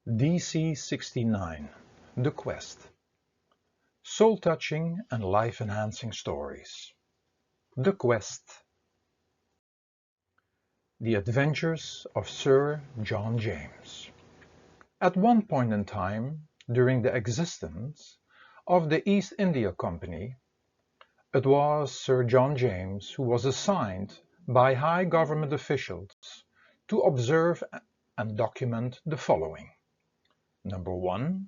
Dc69 The Quest. Soul-touching and life-enhancing stories. The Quest. The Adventures of Sir John James. At one point in time, during the existence of the East India Company, it was Sir John James who was assigned by high government officials to observe and document the following. Number 1.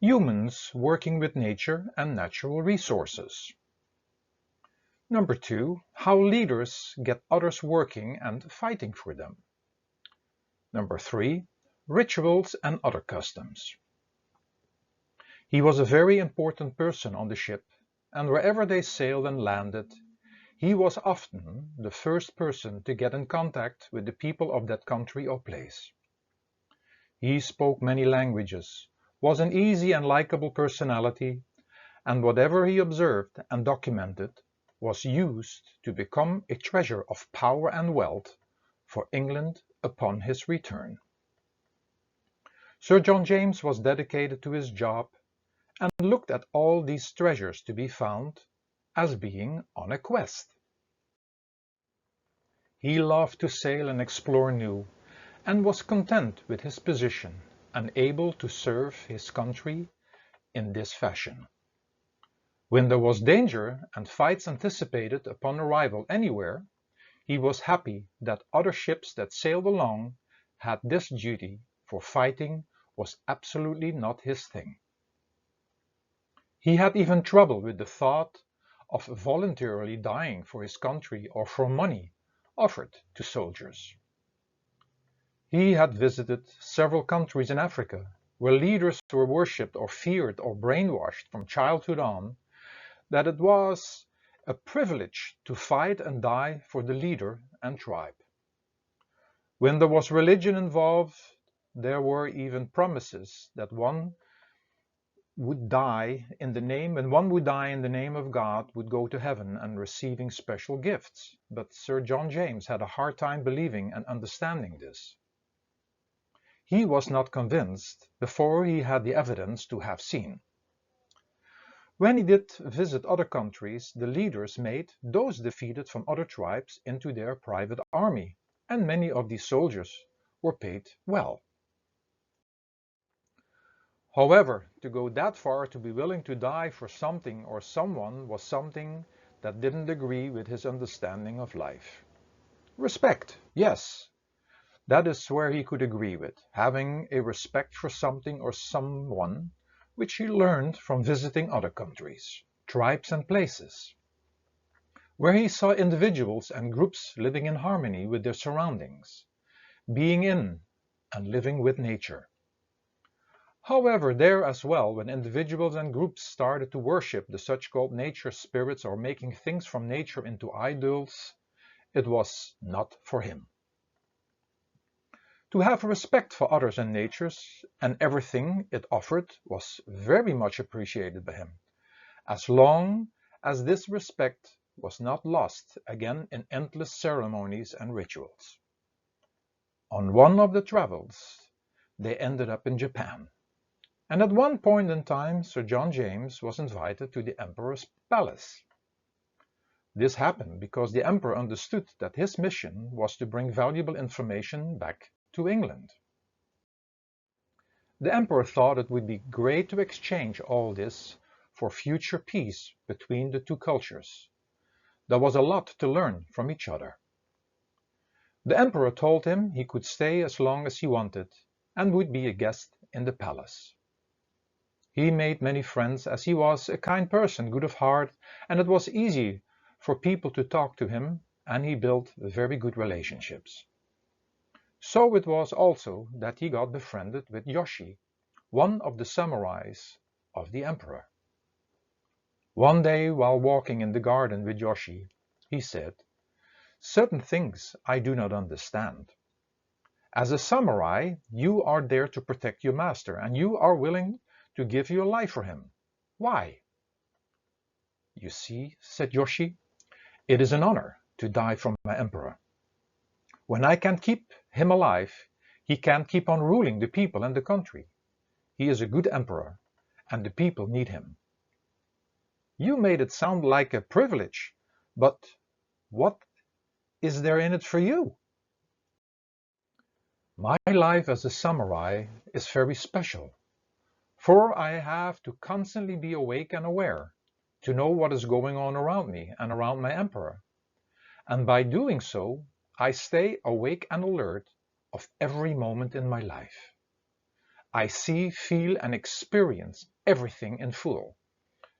Humans working with nature and natural resources. Number 2. How leaders get others working and fighting for them. Number 3. Rituals and other customs. He was a very important person on the ship, and wherever they sailed and landed, he was often the first person to get in contact with the people of that country or place. He spoke many languages, was an easy and likable personality, and whatever he observed and documented was used to become a treasure of power and wealth for England upon his return. Sir John James was dedicated to his job and looked at all these treasures to be found as being on a quest. He loved to sail and explore new, and was content with his position and able to serve his country in this fashion. When there was danger and fights anticipated upon arrival anywhere, he was happy that other ships that sailed along had this duty, for fighting was absolutely not his thing. He had even trouble with the thought of voluntarily dying for his country or for money offered to soldiers. He had visited several countries in Africa where leaders were worshipped or feared or brainwashed from childhood on that it was a privilege to fight and die for the leader and tribe. When there was religion involved, there were even promises that one would die in the name of God would go to heaven and receiving special gifts. But Sir John James had a hard time believing and understanding this. He was not convinced before he had the evidence to have seen. When he did visit other countries, the leaders made those defeated from other tribes into their private army, and many of these soldiers were paid well. However, to go that far to be willing to die for something or someone was something that didn't agree with his understanding of life. Respect, yes. That is where he could agree with, having a respect for something or someone, which he learned from visiting other countries, tribes and places, where he saw individuals and groups living in harmony with their surroundings, being in and living with nature. However, there as well, when individuals and groups started to worship the such-called nature spirits or making things from nature into idols, it was not for him. To have respect for others and natures and everything it offered was very much appreciated by him, as long as this respect was not lost again in endless ceremonies and rituals. On one of the travels, they ended up in Japan, and at one point in time Sir John James was invited to the Emperor's palace. This happened because the Emperor understood that his mission was to bring valuable information back to England. The Emperor thought it would be great to exchange all this for future peace between the two cultures. There was a lot to learn from each other. The Emperor told him he could stay as long as he wanted and would be a guest in the palace. He made many friends as he was a kind person, good of heart, and it was easy for people to talk to him, and he built very good relationships. So it was also that he got befriended with Yoshi, one of the samurais of the Emperor. One day, while walking in the garden with Yoshi, he said, "Certain things I do not understand. As a samurai, you are there to protect your master, and you are willing to give your life for him. Why?" "You see," said Yoshi, "it is an honor to die for my emperor. When I can keep him alive, He can't keep on ruling the people and the country. He is a good emperor, and the people need him. You made it sound like a privilege, but what is there in it for you? My life as a samurai is very special, for I have to constantly be awake and aware, to know what is going on around me and around my emperor. And by doing so, I stay awake and alert of every moment in my life. I see, feel, and experience everything in full,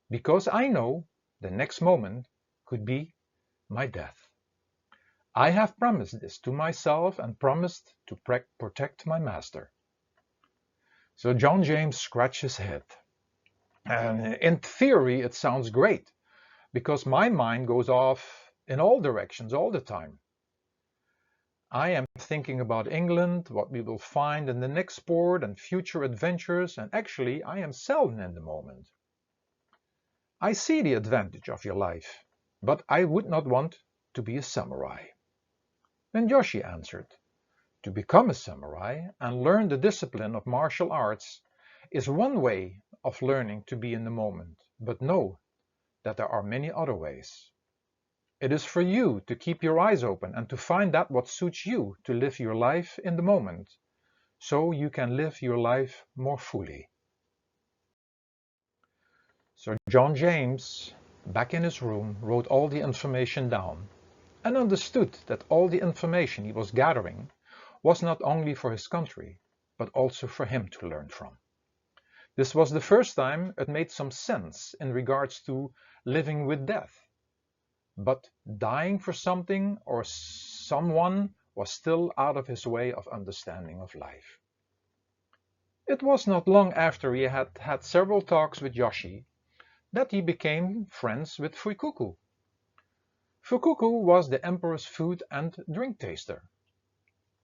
because I know the next moment could be my death. I have promised this to myself and promised to protect my master. So John James scratched his head. And in theory, it sounds great, because my mind goes off in all directions all the time. I am thinking about England, what we will find in the next sport and future adventures, and actually I am seldom in the moment. I see the advantage of your life, but I would not want to be a samurai. Then Yoshi answered, to become a samurai and learn the discipline of martial arts is one way of learning to be in the moment, but know that there are many other ways. It is for you to keep your eyes open and to find out what suits you to live your life in the moment, so you can live your life more fully. So John James, back in his room, wrote all the information down and understood that all the information he was gathering was not only for his country, but also for him to learn from. This was the first time it made some sense in regards to living with death. But dying for something or someone was still out of his way of understanding of life. It was not long after he had had several talks with Yoshi that he became friends with Fukuku. Fukuku was the emperor's food and drink taster,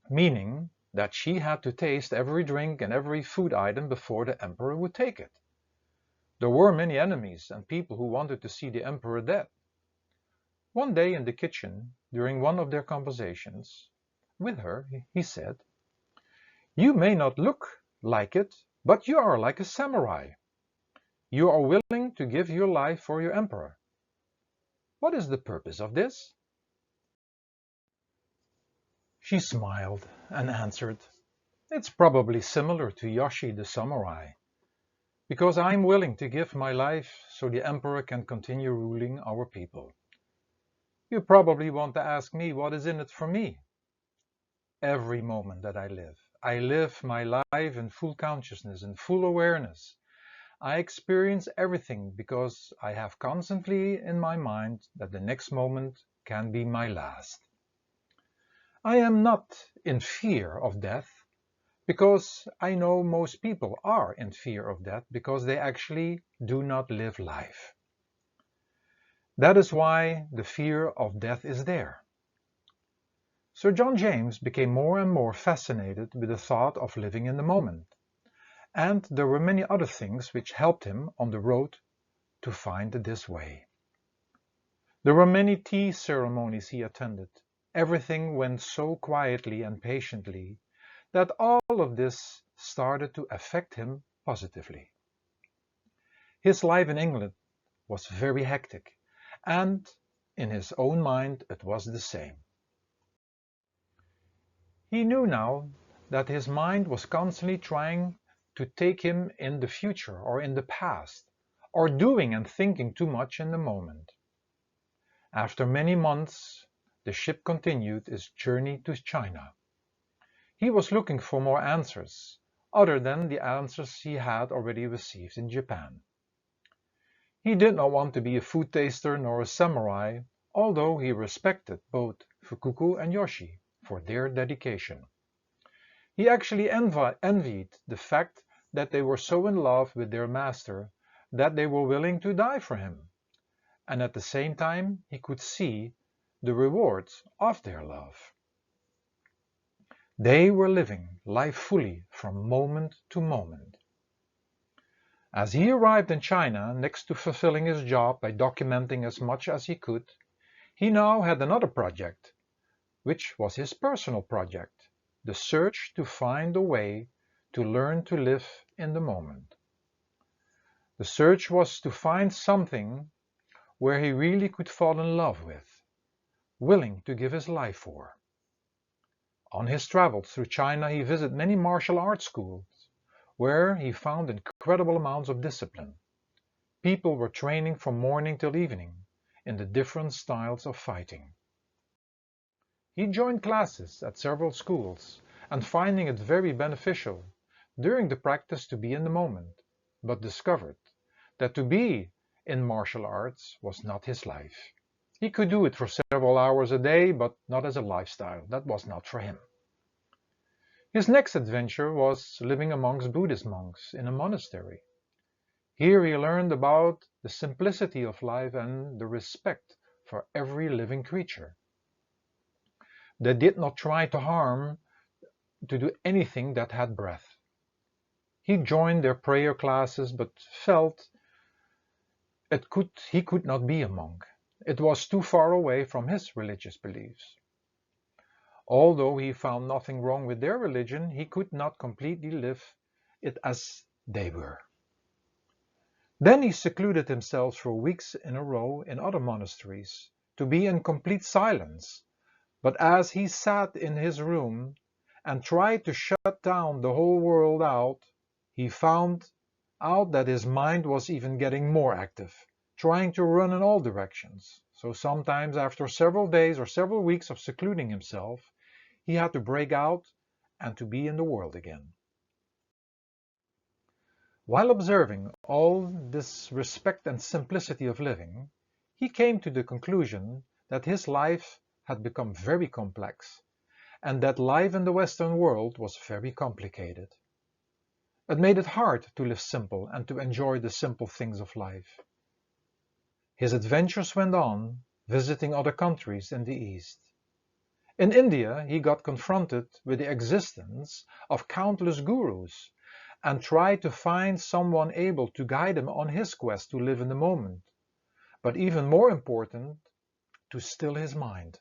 meaning that she had to taste every drink and every food item before the emperor would take it. There were many enemies and people who wanted to see the emperor dead. One day in the kitchen, during one of their conversations with her, he said, "You may not look like it, but you are like a samurai. You are willing to give your life for your emperor. What is the purpose of this?" She smiled and answered, "It's probably similar to Yoshi the samurai, because I'm willing to give my life so the emperor can continue ruling our people. You probably want to ask me what is in it for me. Every moment that I live my life in full consciousness and full awareness. I experience everything because I have constantly in my mind that the next moment can be my last. I am not in fear of death because I know most people are in fear of death because they actually do not live life. That is why the fear of death is there." Sir John James became more and more fascinated with the thought of living in the moment. And there were many other things which helped him on the road to find this way. There were many tea ceremonies he attended. Everything went so quietly and patiently that all of this started to affect him positively. His life in England was very hectic, and in his own mind it was the same. He knew now that his mind was constantly trying to take him in the future or in the past, or doing and thinking too much in the moment. After many months, the ship continued its journey to China. He was looking for more answers, other than the answers he had already received in Japan. He did not want to be a food taster nor a samurai, although he respected both Fukuku and Yoshi for their dedication. He actually envied the fact that they were so in love with their master that they were willing to die for him, and at the same time he could see the rewards of their love. They were living life fully from moment to moment. As he arrived in China, next to fulfilling his job by documenting as much as he could, he now had another project, which was his personal project. the search to find a way to learn to live in the moment. The search was to find something where he really could fall in love with, willing to give his life for. On his travels through China, he visited many martial arts schools, where he found incredible amounts of discipline. People were training from morning till evening in the different styles of fighting. He joined classes at several schools and finding it very beneficial during the practice to be in the moment, but discovered that to be in martial arts was not his life. He could do it for several hours a day, but not as a lifestyle. That was not for him. His next adventure was living amongst Buddhist monks in a monastery. Here he learned about the simplicity of life and the respect for every living creature. They did not try to do anything that had breath. He joined their prayer classes but felt he could not be a monk. It was too far away from his religious beliefs. Although he found nothing wrong with their religion, he could not completely live it as they were. Then he secluded himself for weeks in a row in other monasteries to be in complete silence. But as he sat in his room and tried to shut down the whole world out, he found out that his mind was even getting more active, trying to run in all directions. So sometimes after several days or several weeks of secluding himself, he had to break out and to be in the world again. While observing all this respect and simplicity of living, he came to the conclusion that his life had become very complex, and that life in the Western world was very complicated. It made it hard to live simple and to enjoy the simple things of life. His adventures went on, visiting other countries in the East. In India, he got confronted with the existence of countless gurus and tried to find someone able to guide him on his quest to live in the moment, but even more important, to still his mind.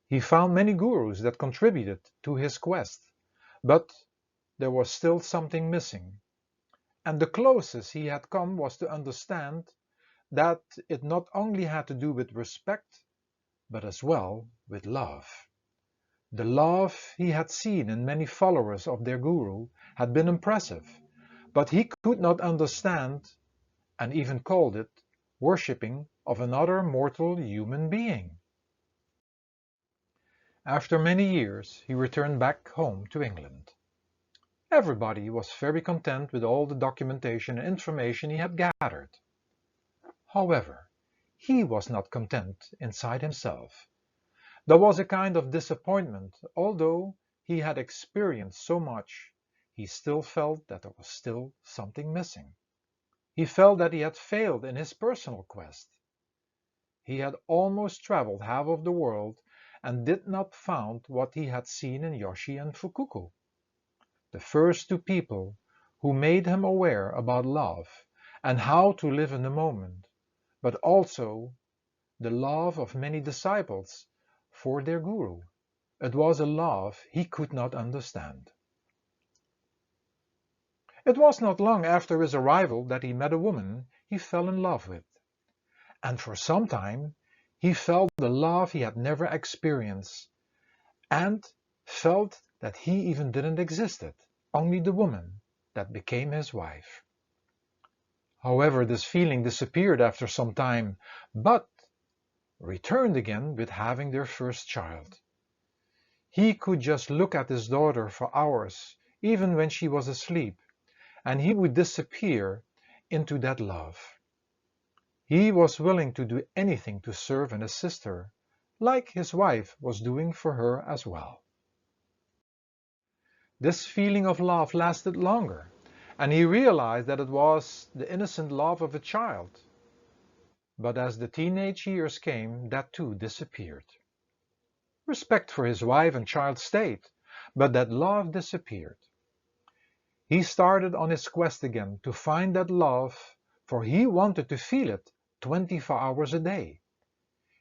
He found many gurus that contributed to his quest, but there was still something missing. And the closest he had come was to understand that it not only had to do with respect, but as well with love. The love he had seen in many followers of their guru had been impressive, but he could not understand, and even called it, worshipping of another mortal human being. After many years, he returned back home to England. Everybody was very content with all the documentation and information he had gathered. However, he was not content inside himself. There was a kind of disappointment. Although he had experienced so much, he still felt that there was still something missing. He felt that he had failed in his personal quest. He had almost traveled half of the world and did not find what he had seen in Yoshi and Fukuko, the first two people who made him aware about love and how to live in the moment, but also the love of many disciples for their guru. It was a love he could not understand. It was not long after his arrival that he met a woman he fell in love with, and for some time he felt the love he had never experienced, and felt that he even didn't exist, only the woman that became his wife. However, this feeling disappeared after some time, but returned again with having their first child. He could just look at his daughter for hours, even when she was asleep, and he would disappear into that love. He was willing to do anything to serve and assist her, like his wife was doing for her as well. This feeling of love lasted longer, and he realized that it was the innocent love of a child. But as the teenage years came, that too disappeared. Respect for his wife and child stayed, but that love disappeared. He started on his quest again to find that love, for he wanted to feel it 24 hours a day.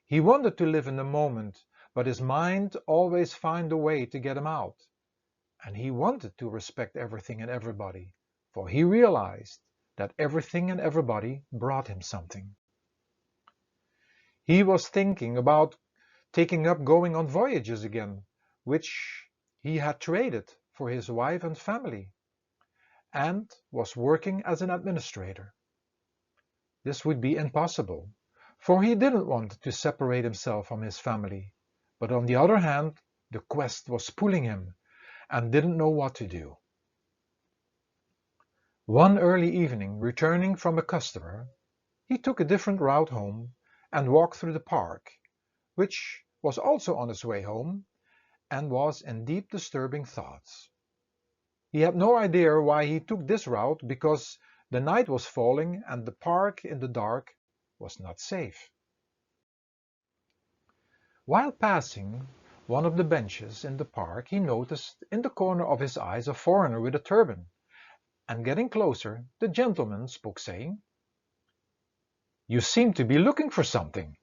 He wanted to live in the moment, but his mind always found a way to get him out, and he wanted to respect everything and everybody, for he realized that everything and everybody brought him something. He was thinking about taking up going on voyages again, which he had traded for his wife and family, and was working as an administrator. This would be impossible, for he didn't want to separate himself from his family, but on the other hand, the quest was pulling him and didn't know what to do. One early evening, returning from a customer, he took a different route home and walked through the park, which was also on his way home and was in deep disturbing thoughts. He had no idea why he took this route because the night was falling and the park in the dark was not safe. While passing one of the benches in the park, he noticed in the corner of his eyes a foreigner with a turban, and getting closer, the gentleman spoke, saying, "You seem to be looking for something."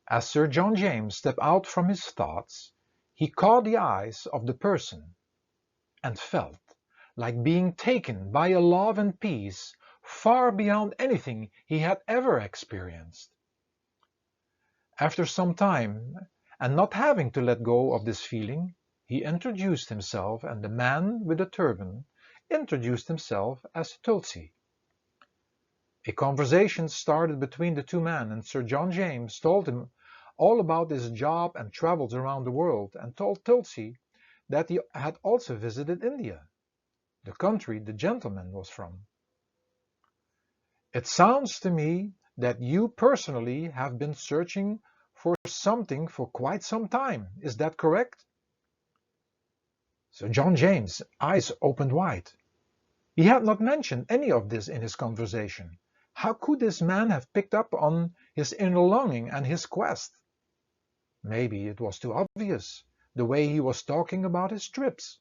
As Sir John James stepped out from his thoughts, he caught the eyes of the person and felt like being taken by a love and peace far beyond anything he had ever experienced. After some time, and not having to let go of this feeling, he introduced himself, and the man with the turban introduced himself as Tulsi. A conversation started between the two men, and Sir John James told him all about his job and travels around the world, and told Tulsi that he had also visited India, the country the gentleman was from. "It sounds to me that you personally have been searching for something for quite some time. Is that correct?" Sir John James' eyes opened wide. He had not mentioned any of this in his conversation. How could this man have picked up on his inner longing and his quest? Maybe it was too obvious, the way he was talking about his trips.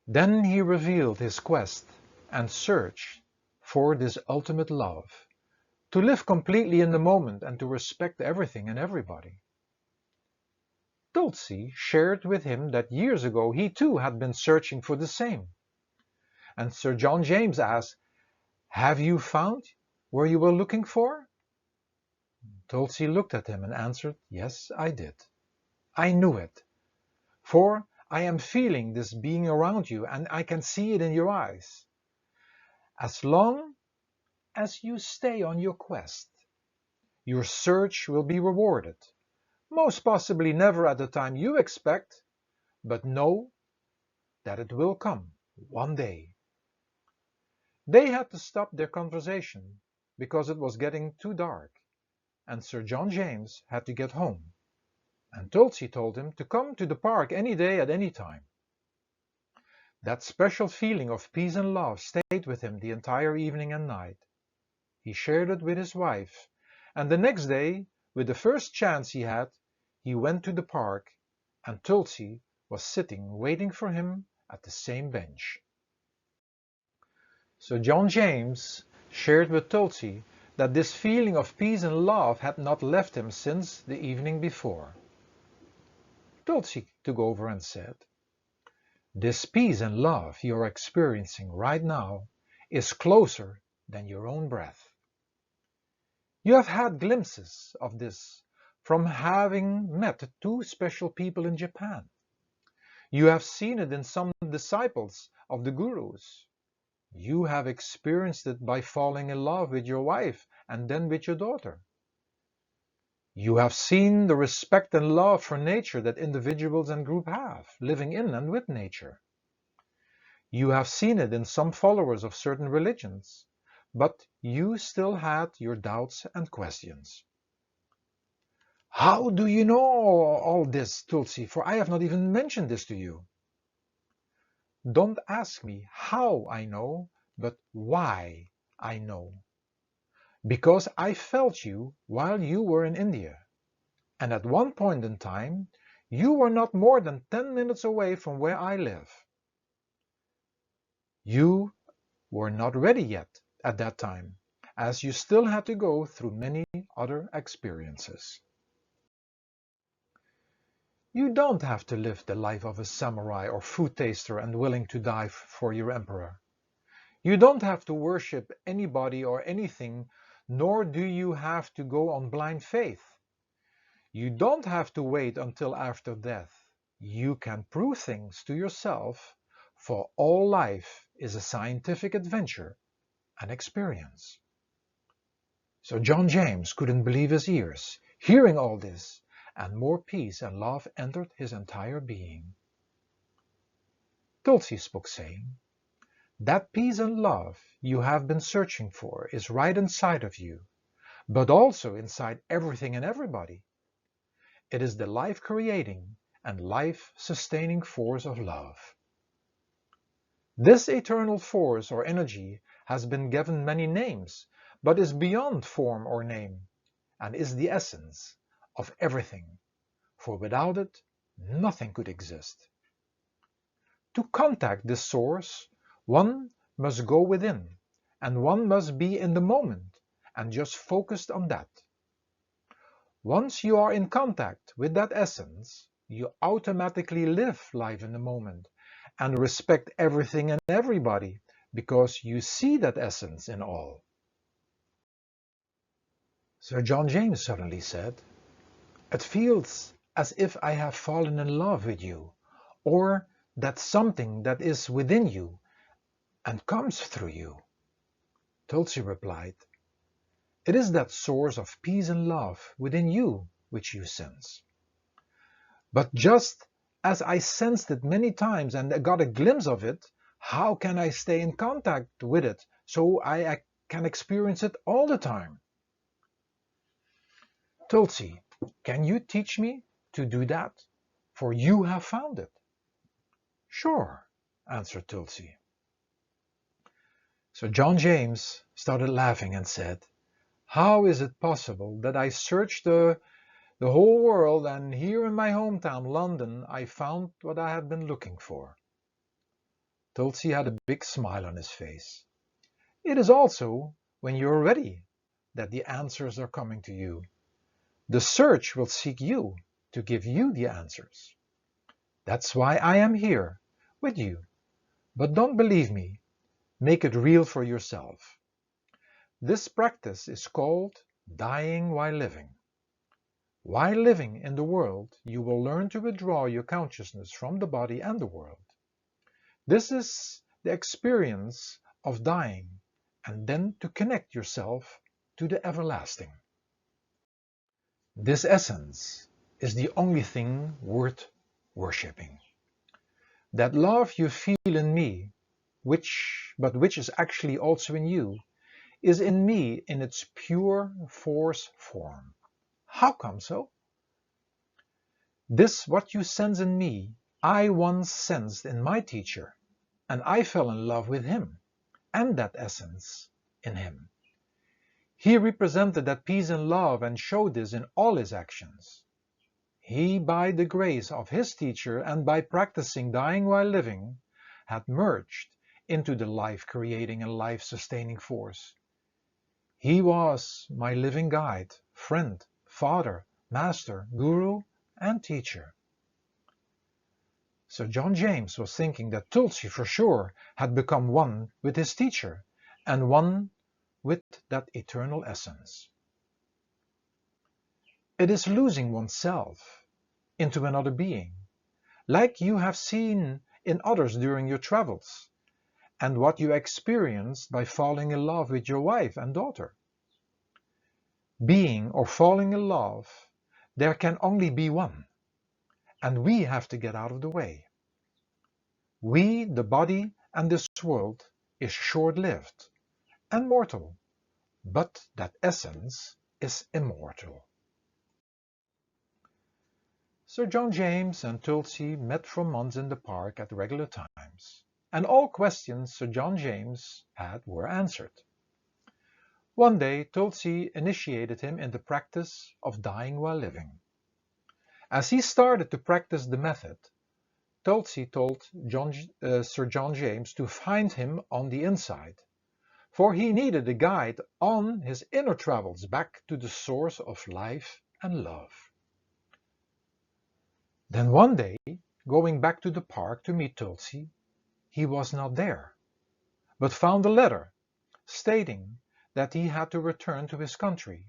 Then he revealed his quest and search for this ultimate love, to live completely in the moment and to respect everything and everybody. Tulsi shared with him that years ago he too had been searching for the same. And Sir John James asked, "Have you found where you were looking for?" Tulsi looked at him and answered, "Yes, I did. I knew it. For I am feeling this being around you, and I can see it in your eyes. As long as you stay on your quest, your search will be rewarded. Most possibly never at the time you expect, but know that it will come one day." They had to stop their conversation because it was getting too dark, and Sir John James had to get home, and Tulsi told him to come to the park any day at any time. That special feeling of peace and love stayed with him the entire evening and night. He shared it with his wife, and the next day, with the first chance he had, he went to the park, and Tulsi was sitting waiting for him at the same bench. So John James shared with Tulsi that this feeling of peace and love had not left him since the evening before. Tulsi took over and said, "This peace and love you're experiencing right now is closer than your own breath. You have had glimpses of this from having met two special people in Japan. You have seen it in some disciples of the gurus. You have experienced it by falling in love with your wife and then with your daughter. You have seen the respect and love for nature that individuals and groups have, living in and with nature. You have seen it in some followers of certain religions, but you still had your doubts and questions." "How do you know all this, Tulsi, for I have not even mentioned this to you?" "Don't ask me how I know, but why I know. Because I felt you while you were in India. And at one point in time, you were not more than 10 minutes away from where I live. You were not ready yet at that time, as you still had to go through many other experiences. You don't have to live the life of a samurai or food taster and willing to die for your emperor. You don't have to worship anybody or anything, nor do you have to go on blind faith. You don't have to wait until after death. You can prove things to yourself, for all life is a scientific adventure and experience. So John James couldn't believe his ears, hearing all this, and more peace and love entered his entire being. Tulsi spoke, saying, "That peace and love you have been searching for is right inside of you, but also inside everything and everybody. It is the life-creating and life-sustaining force of love. This eternal force or energy has been given many names, but is beyond form or name, and is the essence of everything, for without it, nothing could exist. To contact this source, one must go within, and one must be in the moment and just focused on that. Once you are in contact with that essence, you automatically live life in the moment and respect everything and everybody because you see that essence in all." Sir John James suddenly said, "It feels as if I have fallen in love with you, or that something that is within you and comes through you." Tulsi replied, "It is that source of peace and love within you which you sense. But just as I sensed it many times and got a glimpse of it, how can I stay in contact with it so I can experience it all the time?" "Tulsi, can you teach me to do that? For you have found it." "Sure," answered Tulsi. So John James started laughing and said, "How is it possible that I searched the whole world, and here in my hometown, London, I found what I had been looking for?" Tulsi had a big smile on his face. "It is also when you are ready that the answers are coming to you. The search will seek you to give you the answers. That's why I am here with you. But don't believe me. Make it real for yourself. This practice is called dying while living. While living in the world, you will learn to withdraw your consciousness from the body and the world. This is the experience of dying, and then to connect yourself to the everlasting. This essence is the only thing worth worshipping. That love you feel in me, which is actually also in you, is in me in its pure force form. How come so? This what you sense in me, I once sensed in my teacher, and I fell in love with him, and that essence in him. He represented that peace and love and showed this in all his actions. He, by the grace of his teacher and by practicing dying while living, had merged into the life-creating and life-sustaining force. He was my living guide, friend, father, master, guru, and teacher. So John James was thinking that Tulsi for sure had become one with his teacher and one with that eternal essence. It is losing oneself into another being, like you have seen in others during your travels, and what you experienced by falling in love with your wife and daughter. Being or falling in love, there can only be one, and we have to get out of the way. We, the body, and this world is short-lived and mortal, but that essence is immortal. Sir John James and Tulsi met for months in the park at regular times, and all questions Sir John James had were answered. One day Tulsi initiated him in the practice of dying while living. As he started to practice the method, Tulsi told Sir John James to find him on the inside, for he needed a guide on his inner travels back to the source of life and love. Then one day, going back to the park to meet Tulsi, he was not there, but found a letter stating that he had to return to his country,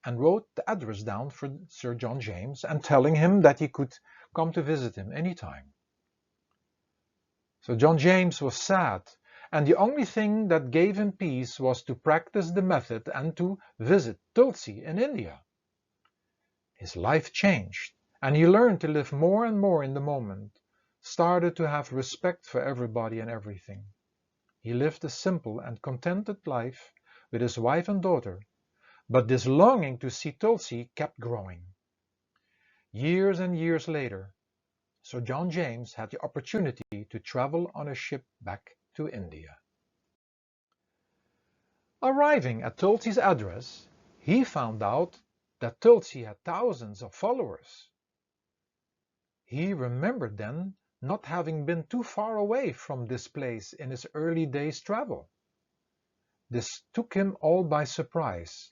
and wrote the address down for Sir John James and telling him that he could come to visit him any time. So John James was sad, and the only thing that gave him peace was to practice the method and to visit Tulsi in India. His life changed, and he learned to live more and more in the moment, started to have respect for everybody and everything. He lived a simple and contented life with his wife and daughter, but this longing to see Tulsi kept growing. Years and years later, Sir John James had the opportunity to travel on a ship back to India. Arriving at Tulsi's address, he found out that Tulsi had thousands of followers. He remembered then not having been too far away from this place in his early days' travel. This took him all by surprise,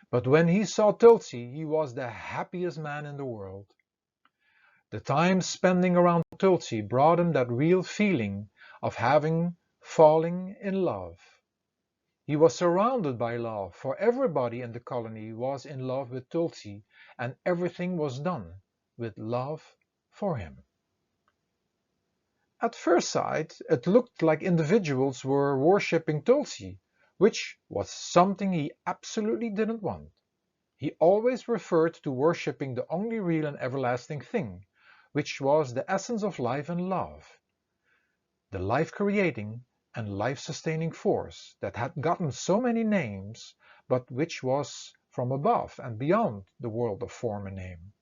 but when he saw Tulsi, he was the happiest man in the world. The time spending around Tulsi brought him that real feeling of falling in love. He was surrounded by love, for everybody in the colony was in love with Tulsi, and everything was done with love for him. At first sight, it looked like individuals were worshipping Tulsi, which was something he absolutely didn't want. He always referred to worshipping the only real and everlasting thing, which was the essence of life and love, the life-creating and life-sustaining force that had gotten so many names, but which was from above and beyond the world of form and name.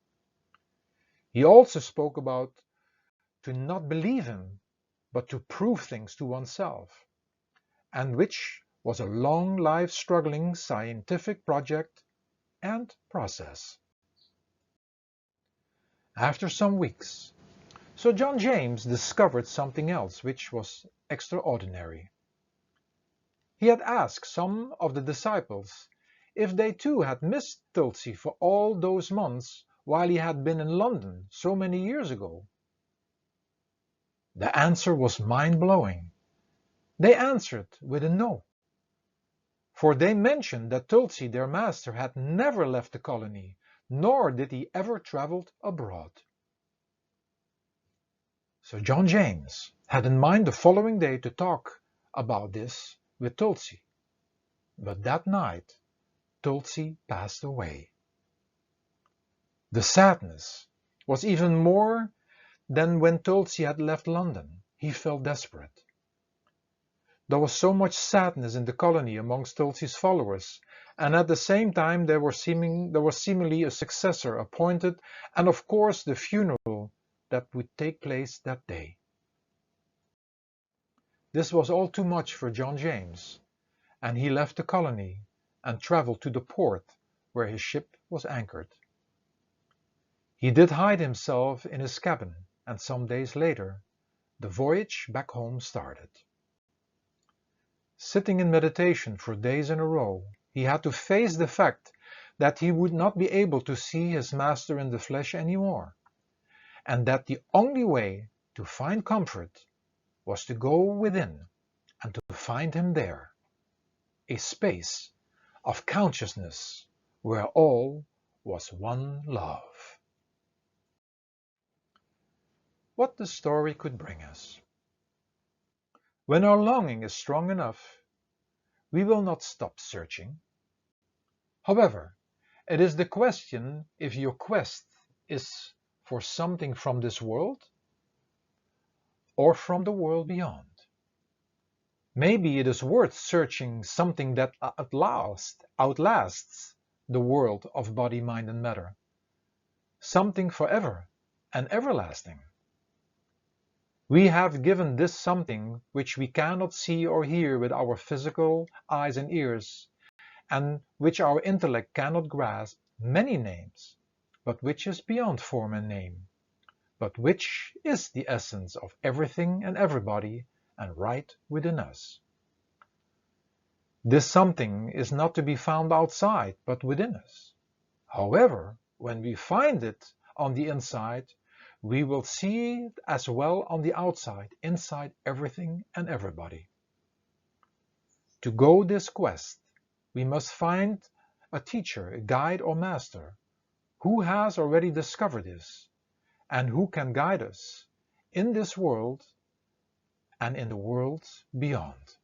He also spoke about to not believe in, but to prove things to oneself, and which was a long life struggling scientific project and process. After some weeks, Sir John James discovered something else which was extraordinary. He had asked some of the disciples if they too had missed Tulsi for all those months while he had been in London so many years ago. The answer was mind-blowing. They answered with a no, for they mentioned that Tulsi, their master, had never left the colony, nor did he ever travel abroad. So John James had in mind the following day to talk about this with Tulsi. But that night, Tulsi passed away. The sadness was even more than when Tulsi had left London. He felt desperate. There was so much sadness in the colony amongst Tulsi's followers, and at the same time there was seemingly a successor appointed, and of course the funeral that would take place that day. This was all too much for John James, and he left the colony and traveled to the port where his ship was anchored. He did hide himself in his cabin, and some days later, the voyage back home started. Sitting in meditation for days in a row, he had to face the fact that he would not be able to see his master in the flesh anymore, and that the only way to find comfort was to go within and to find him there, a space of consciousness where all was one love. What the story could bring us. When our longing is strong enough, we will not stop searching. However, it is the question if your quest is for something from this world or from the world beyond. Maybe it is worth searching something that outlasts the world of body, mind, and matter, something forever and everlasting. We have given this something which we cannot see or hear with our physical eyes and ears, and which our intellect cannot grasp, many names, but which is beyond form and name, but which is the essence of everything and everybody and right within us. This something is not to be found outside, but within us. However, when we find it on the inside, we will see it as well on the outside, inside everything and everybody. To go this quest, we must find a teacher, a guide or master who has already discovered this and who can guide us in this world and in the worlds beyond.